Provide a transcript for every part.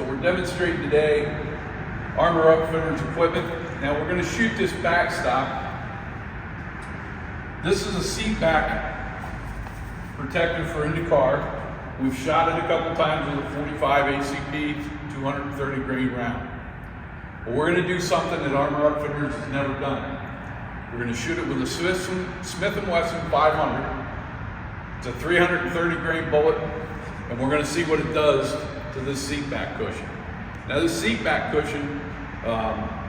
So we're demonstrating today Armor Upfitters equipment. Now we're going to shoot this backstop. This is a seat back protector for in the car. We've shot it a couple times with a 45 ACP 230 grain round. But we're going to do something that Armor Upfitters has never done. We're going to shoot it with a Smith & Wesson 500. It's a 330 grain bullet, and we're going to see what it does to this seat back cushion. Now this seat back cushion,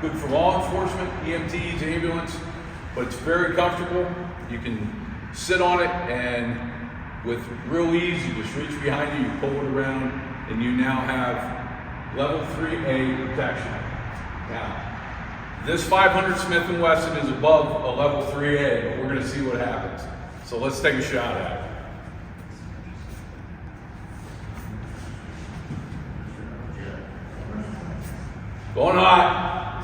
good for law enforcement, EMTs, ambulance, but it's very comfortable. You can sit on it and with real ease, you just reach behind you, you pull it around, and you now have level 3A protection. Now, this 500 Smith & Wesson is above a level 3A, but we're going to see what happens. So let's take a shot at it. Going hot.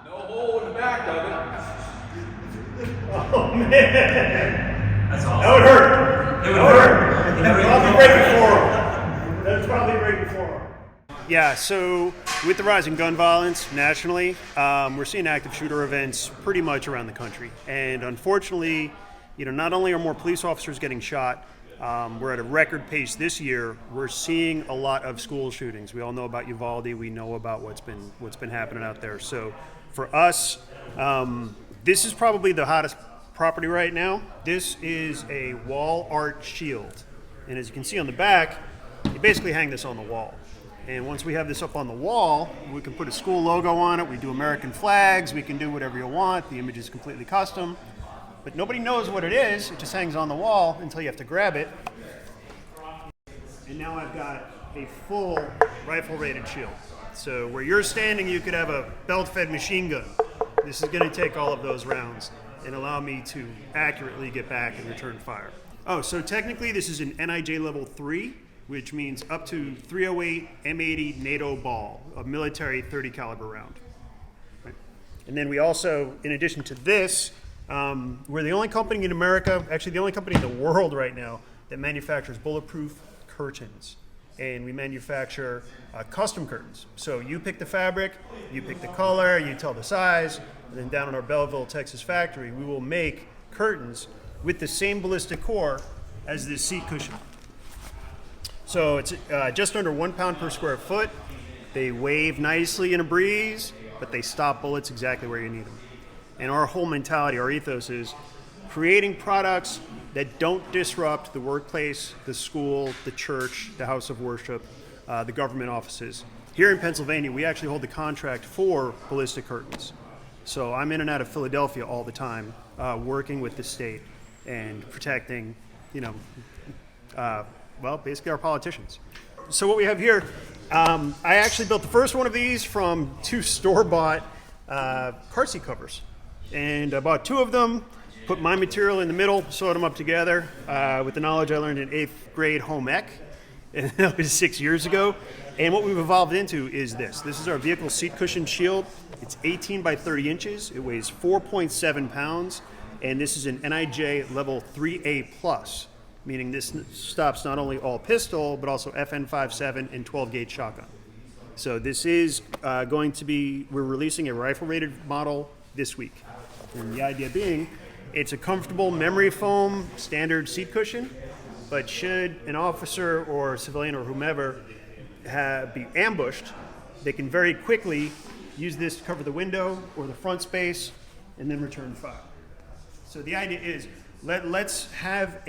No hole in the back of it. Oh man. That's awesome. That would hurt. It would hurt. That's probably right before him. Yeah, so with the rise in gun violence nationally, we're seeing active shooter events pretty much around the country. And unfortunately, not only are more police officers getting shot, we're at a record pace this year. We're seeing a lot of school shootings. We all know about Uvalde. We know about what's been happening out there. So for us, this is probably the hottest property right now. This is a wall art shield. And as you can see on the back, you basically hang this on the wall. And once we have this up on the wall, we can put a school logo on it. We do American flags. We can do whatever you want. The image is completely custom. But nobody knows what it is. It just hangs on the wall until you have to grab it. And now I've got a full rifle-rated shield. So where you're standing, you could have a belt-fed machine gun. This is going to take all of those rounds and allow me to accurately get back and return fire. Oh, so technically this is an NIJ level 3. Which means up to 308 M80 NATO ball, a military 30 caliber round. Right. And then we also, in addition to this, we're the only company in America, actually the only company in the world right now that manufactures bulletproof curtains. And we manufacture custom curtains. So you pick the fabric, you pick the color, you tell the size, and then down in our Belleville, Texas factory, we will make curtains with the same ballistic core as this seat cushion. So it's just under 1 pound per square foot. They wave nicely in a breeze, but they stop bullets exactly where you need them. And our whole mentality, our ethos is creating products that don't disrupt the workplace, the school, the church, the house of worship, the government offices. Here in Pennsylvania, we actually hold the contract for ballistic curtains. So I'm in and out of Philadelphia all the time, working with the state and protecting, basically our politicians. So what we have here, I actually built the first one of these from 2 store-bought car seat covers. And I bought 2 of them, put my material in the middle, sewed them up together with the knowledge I learned in 8th grade home ec, and that was 6 years ago. And what we've evolved into is this. This is our vehicle seat cushion shield. It's 18 by 30 inches. It weighs 4.7 pounds. And this is an NIJ level 3A plus. Meaning this stops not only all pistol, but also FN57 and 12-gauge shotgun. So this is going to be, we're releasing a rifle-rated model this week. And the idea being, it's a comfortable memory foam standard seat cushion, but should an officer or civilian or whomever be ambushed, they can very quickly use this to cover the window or the front space and then return fire. So the idea is, let's have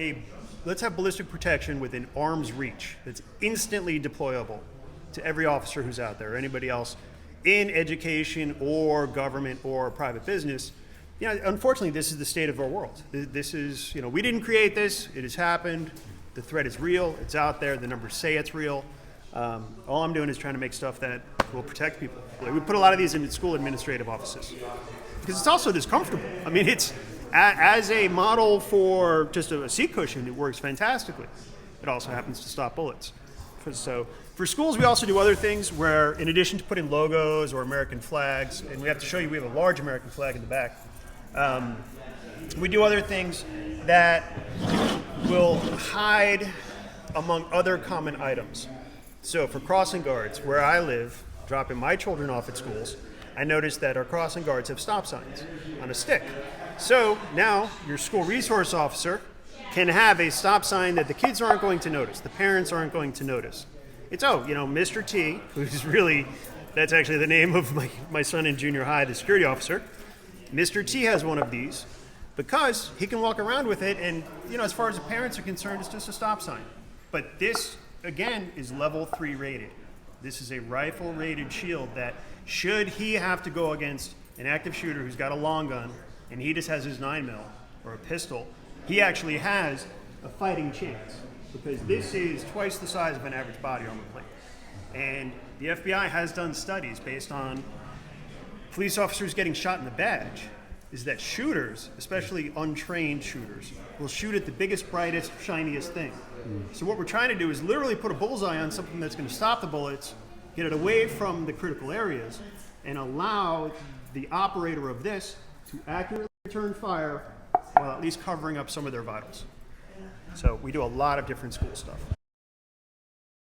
ballistic protection within arm's reach that's instantly deployable to every officer who's out there, or anybody else in education or government or private business. Unfortunately, this is the state of our world. This is, we didn't create this. It has happened. The threat is real. It's out there. The numbers say it's real. All I'm doing is trying to make stuff that will protect people. We put a lot of these in school administrative offices because it's also this comfortable. I mean, it's as a model for just a seat cushion, it works fantastically. It also happens to stop bullets. So for schools, we also do other things where, in addition to putting logos or American flags, and we have to show you we have a large American flag in the back, we do other things that will hide among other common items. So for crossing guards, where I live, dropping my children off at schools, I noticed that our crossing guards have stop signs on a stick. So now your school resource officer can have a stop sign that the kids aren't going to notice, the parents aren't going to notice. It's, Mr. T, who's really, that's actually the name of my son in junior high, the security officer. Mr. T has one of these because he can walk around with it, and as far as the parents are concerned, it's just a stop sign. But this, again, is level 3 rated. This is a rifle rated shield that, should he have to go against an active shooter who's got a long gun and he just has his 9mm or a pistol, he actually has a fighting chance, because this is twice the size of an average body armor plate. And the FBI has done studies based on police officers getting shot in the badge, is that shooters, especially untrained shooters, will shoot at the biggest, brightest, shiniest thing. So what we're trying to do is literally put a bullseye on something that's going to stop the bullets, get it away from the critical areas, and allow the operator of this to accurately return fire while at least covering up some of their vitals. So we do a lot of different school stuff.